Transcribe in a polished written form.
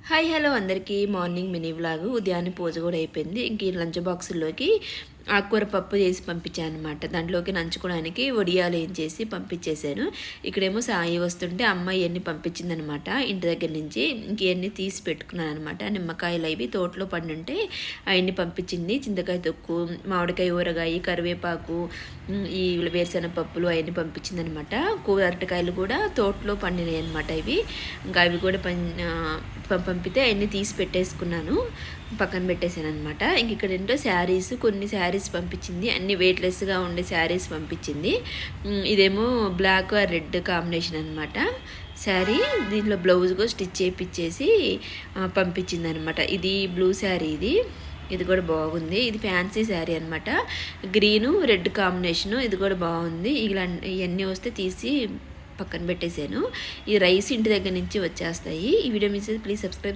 Hi hello అందరికీ morning mini vlog ఉదయాన్నే పూజ కూడా అయిపోయింది. ఇంక ఈ లంచ్ బాక్సుల్లోకి ఆకుకూర పప్పు చేసి పంపించాను అనమాట. దాంట్లోకి నంచుకోవడానికి వడియాలు ఏం చేసి పంపించేశాను. ఇక్కడేమో సాయి వస్తుంటే అమ్మ ఇవన్నీ పంపించిందనమాట ఇంటి దగ్గర నుంచి. ఇంక ఇవన్నీ తీసి పెట్టుకున్నాను అనమాట. నిమ్మకాయలు అవి తోటలో పండుంటే అవన్నీ పంపించింది. చింతకాయ తొక్కు, మామిడికాయ ఊరగాయ, కరివేపాకు, ఈ వేరుశెనగ పప్పులు అవన్నీ పంపించిందనమాట. అరటికాయలు కూడా తోటలో పండినాయి అనమాట. ఇవి ఇంకా అవి కూడా పంపితే అవన్నీ తీసి పెట్టేసుకున్నాను, పక్కన పెట్టేశాను అనమాట. ఇంక ఇక్కడ ఏంటో శారీస్, కొన్ని శారీస్ పంపించింది. అన్ని వెయిట్లెస్గా ఉండే శారీస్ పంపించింది. ఇదేమో బ్లాక్ రెడ్ కాంబినేషన్ అనమాట శారీ. దీంట్లో బ్లౌజ్ కూడా స్టిచ్ చేయించేసి పంపించింది అనమాట. ఇది బ్లూ శారీ, ఇది కూడా బాగుంది. ఇది ఫ్యాన్సీ శారీ అనమాట, గ్రీను రెడ్ కాంబినేషను. ఇది కూడా బాగుంది. ఇవన్నీ వస్తే తీసి పక్కన పెట్టేశాను. ఈ రైస్ ఇంటి దగ్గర నుంచి వచ్చేస్తాయి. ఈ వీడియో మిస్ ప్లీజ్ సబ్స్క్రైబ్.